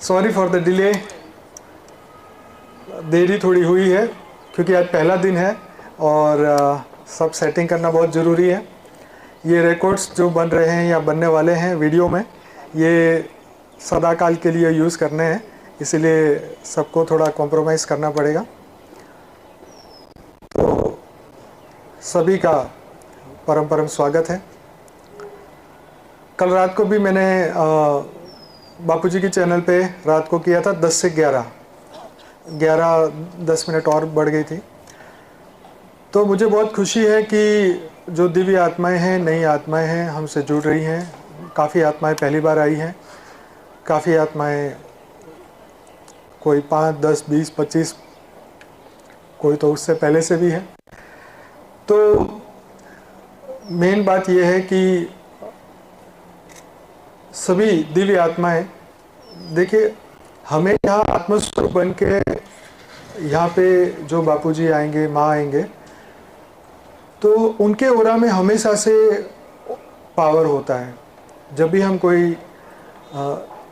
Sorry for the delay, देरी थोड़ी हुई है क्योंकि आज पहला दिन है और सब सेटिंग करना बहुत ज़रूरी है। ये रिकॉर्ड्स जो बन रहे हैं या बनने वाले हैं वीडियो में, ये सदाकाल के लिए यूज़ करने हैं, इसलिए सबको थोड़ा कॉम्प्रोमाइज़ करना पड़ेगा। तो सभी का परम परम स्वागत है। कल रात को भी मैंने बापूजी के चैनल पे रात को किया था 10 से 10 मिनट और बढ़ गई थी। तो मुझे बहुत खुशी है कि जो दिव्य आत्माएं हैं, नई आत्माएं हैं, हमसे जुड़ रही हैं। काफ़ी आत्माएं पहली बार आई हैं, काफ़ी आत्माएं कोई 5, 10, 20, 25, कोई तो उससे पहले से भी है। तो मेन बात यह है कि सभी दिव्य आत्माएं, देखिए हमें यहाँ आत्मस्वरूप बन के यहाँ पे जो बापूजी आएंगे, माँ आएंगे, तो उनके ओरा में हमेशा से पावर होता है।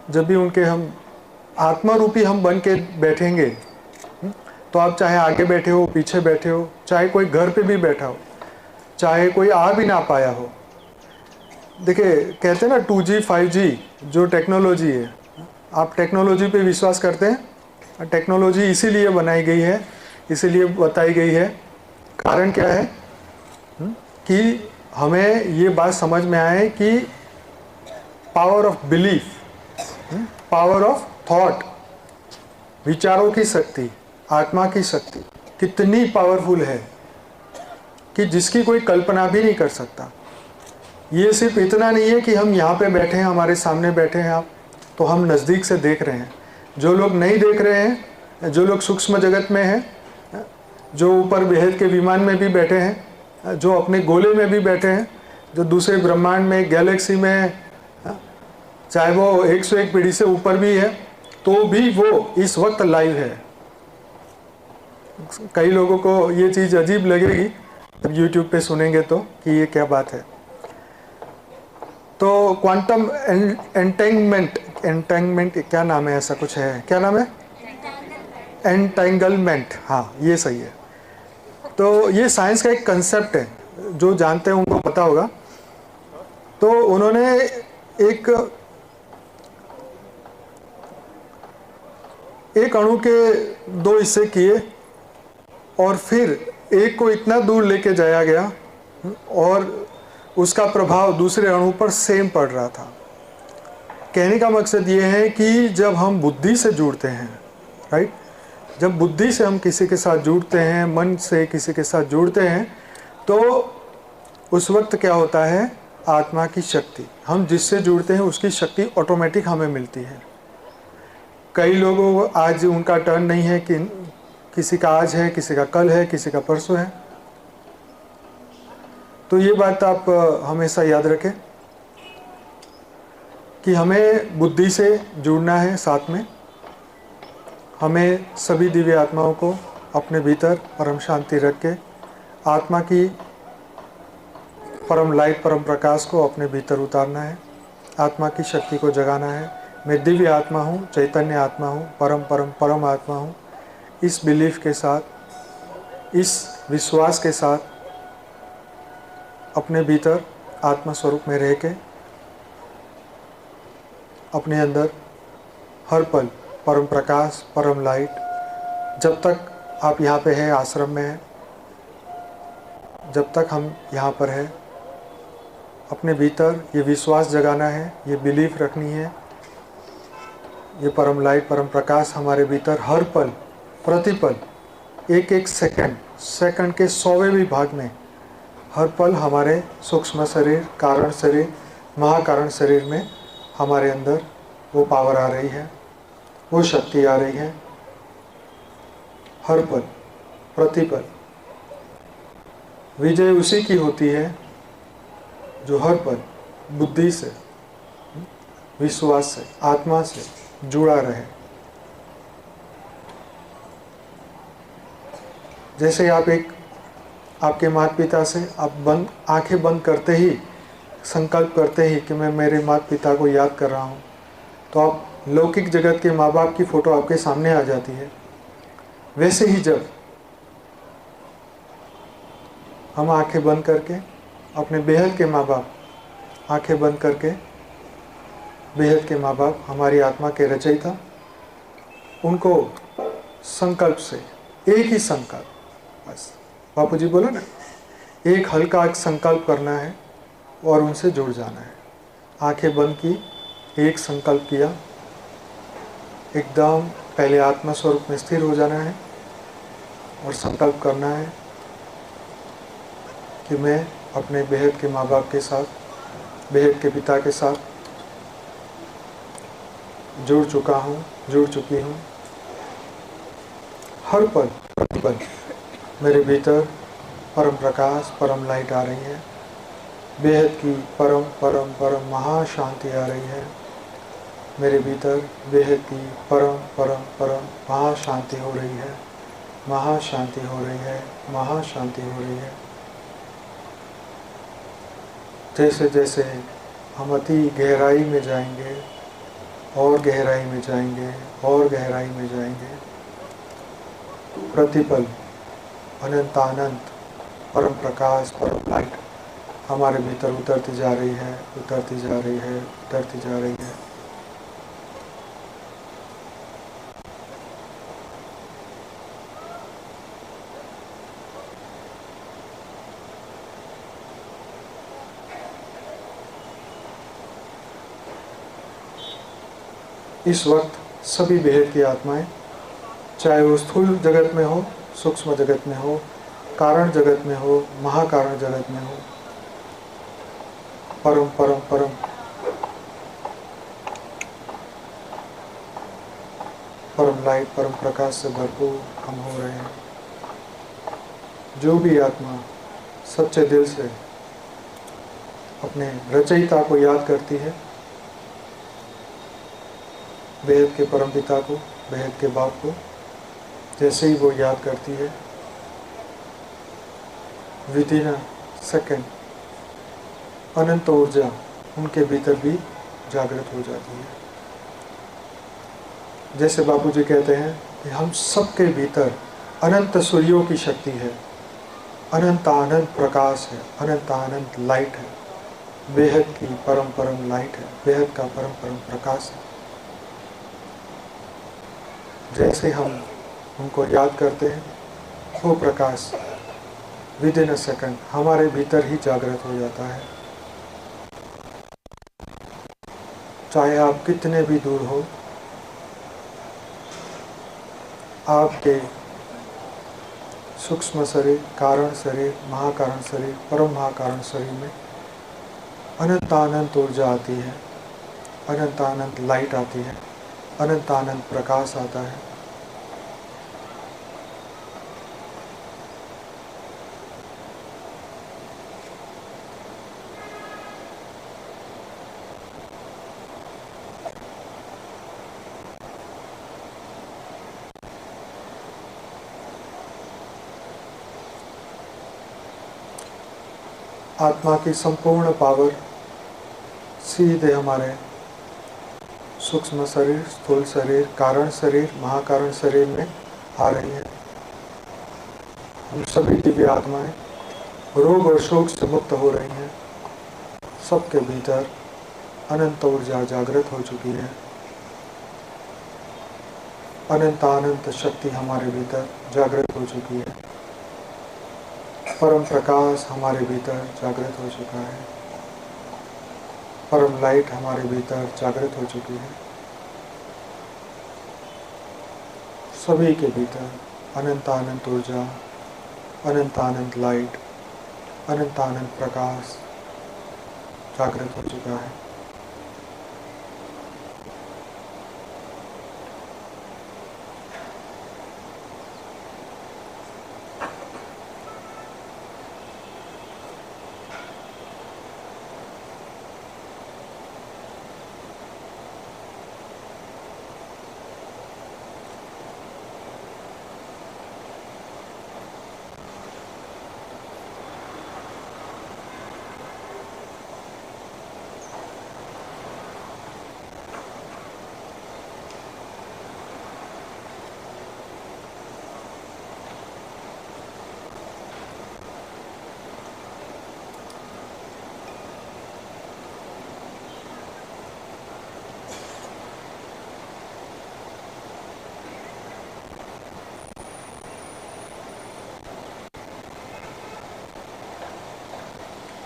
जब भी उनके हम आत्मा रूपी हम बन के बैठेंगे, तो आप चाहे आगे बैठे हो, पीछे बैठे हो, चाहे कोई घर पे भी बैठा हो, चाहे कोई आ भी ना पाया हो। देखिए कहते हैं ना 2G 5G जो टेक्नोलॉजी है, आप टेक्नोलॉजी पे विश्वास करते हैं। टेक्नोलॉजी इसीलिए बनाई गई है, इसीलिए बताई गई है। कारण क्या है कि हमें ये बात समझ में आए कि power of belief, power of thought, विचारों की शक्ति, आत्मा की शक्ति कितनी पावरफुल है कि जिसकी कोई कल्पना भी नहीं कर सकता। ये सिर्फ इतना नहीं है कि हम यहाँ पे बैठे हैं, हमारे सामने बैठे हैं आप, तो हम नज़दीक से देख रहे हैं। जो लोग नहीं देख रहे हैं, जो लोग सूक्ष्म जगत में हैं, जो ऊपर बेहद के विमान में भी बैठे हैं, जो अपने गोले में भी बैठे हैं, जो दूसरे ब्रह्मांड में, गैलेक्सी में, चाहे वो 101 पीढ़ी से ऊपर भी है, तो भी वो इस वक्त लाइव है। कई लोगों को ये चीज़ अजीब लगेगी जब यूट्यूब पे सुनेंगे तो कि ये क्या बात है। तो क्वांटम एंटेंगमेंट क्या नाम है, ऐसा कुछ है, क्या नाम है, एंटेंगलमेंट, हाँ ये सही है। तो ये साइंस का एक कंसेप्ट है, जो जानते हैं उनको पता होगा। तो उन्होंने एक अणु के 2 हिस्से किए और फिर एक को इतना दूर लेके जाया गया और उसका प्रभाव दूसरे अणु पर सेम पड़ रहा था। कहने का मकसद ये है कि जब हम बुद्धि से जुड़ते हैं, राइट, जब बुद्धि से हम किसी के साथ जुड़ते हैं, मन से किसी के साथ जुड़ते हैं, तो उस वक्त क्या होता है, आत्मा की शक्ति, हम जिससे जुड़ते हैं उसकी शक्ति ऑटोमेटिक हमें मिलती है। कई लोगों को आज उनका टर्न नहीं है कि किसी का आज है, किसी का कल है, किसी का परसों है। तो ये बात आप हमेशा याद रखें कि हमें बुद्धि से जुड़ना है। साथ में हमें सभी दिव्य आत्माओं को अपने भीतर परम शांति रख के आत्मा की परम लाइट, परम प्रकाश को अपने भीतर उतारना है, आत्मा की शक्ति को जगाना है। मैं दिव्य आत्मा हूँ, चैतन्य आत्मा हूँ, परम आत्मा हूँ। इस बिलीफ के साथ, इस विश्वास के साथ अपने भीतर आत्मा स्वरूप में रह के अपने अंदर हर पल परम प्रकाश, परम लाइट, जब तक आप यहाँ पे हैं, आश्रम में हैं, जब तक हम यहाँ पर हैं, अपने भीतर ये विश्वास जगाना है, ये बिलीफ रखनी है। ये परम लाइट, परम प्रकाश हमारे भीतर हर पल, प्रतिपल, एक एक सेकंड के 100वें भी भाग में हर पल हमारे सूक्ष्म शरीर, कारण शरीर, महाकारण शरीर में हमारे अंदर वो पावर आ रही है, वो शक्ति आ रही है। हर पल, प्रतिपल विजय उसी की होती है जो हर पल बुद्धि से, विश्वास से, आत्मा से जुड़ा रहे। जैसे आपके माता पिता से आप आंखें बंद करते ही संकल्प करते ही कि मैं मेरे माता पिता को याद कर रहा हूँ, तो आप लौकिक जगत के माँ बाप की फ़ोटो आपके सामने आ जाती है, वैसे ही जब हम आंखें बंद करके अपने बेहद के माँ बाप, आंखें बंद करके बेहद के माँ बाप, हमारी आत्मा के रचयिता, उनको संकल्प से, एक ही संकल्प, बस बापू जी बोला ना, एक हल्का संकल्प करना है और उनसे जुड़ जाना है। आंखें बंद की, एक संकल्प किया, एकदम पहले आत्मा स्वरूप में स्थिर हो जाना है और संकल्प करना है कि मैं अपने बेहद के माँ बाप के साथ, बेहद के पिता के साथ जुड़ चुका हूँ, जुड़ चुकी हूँ। हर पल प्रतिपल मेरे भीतर परम प्रकाश, परम लाइट आ रही है, बेहद की परम परम परम महाशांति आ रही है। मेरे भीतर बेहद की परम परम परम महाशांति हो रही है, महाशांति हो रही है, महाशांति हो रही है। जैसे जैसे हम अति गहराई में जाएंगे और गहराई में जाएंगे और गहराई में जाएंगे, प्रतिपल अनंत आनंद परम प्रकाश, परम लाइट हमारे भीतर उतरती जा रही है, उतरती जा रही है, उतरती जा रही है। इस वक्त सभी बेहद की आत्माएं, चाहे वो स्थूल जगत में हो, सूक्ष्म जगत में हो, कारण जगत में हो, महाकारण जगत में हो, परम परम परम परम लाइट, परम प्रकाश से भरपूर हम हो रहे हैं। जो भी आत्मा सच्चे दिल से अपने रचयिता को याद करती है, बेहद के परम पिता को, बेहद के बाप को, जैसे ही वो याद करती है, विद इन अ सेकेंड अनंत ऊर्जा उनके भीतर भी जागृत हो जाती है। जैसे बापू जी कहते हैं कि हम सबके भीतर अनंत सूर्यों की शक्ति है, अनंत आनंद प्रकाश है, अनंत आनंद लाइट है, बेहद की परम परम लाइट है, बेहद का परम परम प्रकाश है। जैसे हम उनको याद करते हैं, वो प्रकाश विद इन अ सेकंड हमारे भीतर ही जागृत हो जाता है। चाहे आप कितने भी दूर हो, आपके सूक्ष्म शरीर, कारण शरीर, महाकारण शरीर, परम महाकारण शरीर में अनंत आनंद ऊर्जा आती है, अनंत आनंद लाइट आती है, अनंत आनंद प्रकाश आता है। आत्मा की संपूर्ण पावर सीधे हमारे सूक्ष्म शरीर, स्थूल शरीर, कारण शरीर, महाकारण शरीर में आ रही है। हम सभी दिव्य आत्माएं रोग और शोक से मुक्त हो रही हैं। सबके भीतर अनंत ऊर्जा जागृत हो चुकी है, अनंत अनंत शक्ति हमारे भीतर जागृत हो चुकी है, परम प्रकाश हमारे भीतर जागृत हो चुका है, परम लाइट हमारे भीतर जागृत हो चुकी है। सभी के भीतर अनंत अनंत ऊर्जा, अनंत अनंत लाइट, अनंत अनंत प्रकाश जागृत हो चुका है।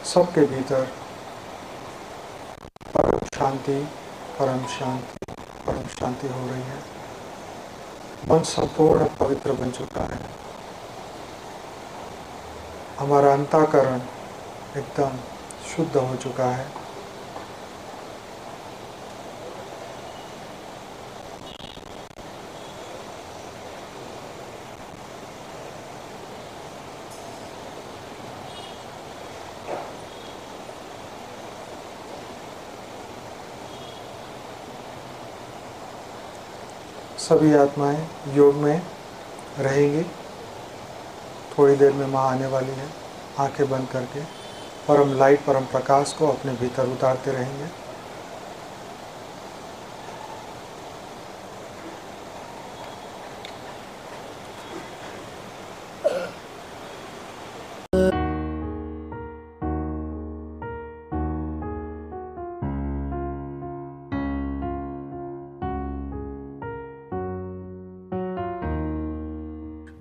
सबके भीतर परम शांति, परम शांति, परम शांति हो रही है। मन संपूर्ण पवित्र बन चुका है। हमारा अंतःकरण एकदम शुद्ध हो चुका है। सभी आत्माएं योग में रहेंगी। थोड़ी देर में माँ आने वाली है। आंखें बंद करके परम लाइट, परम प्रकाश को अपने भीतर उतारते रहेंगे।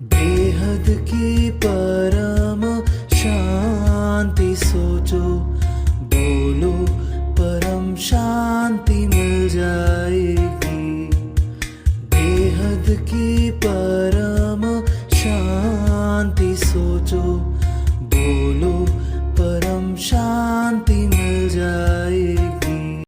बेहद की परम शांति सोचो, बोलो परम शांति मिल जाएगी। बेहद की परम शांति सोचो,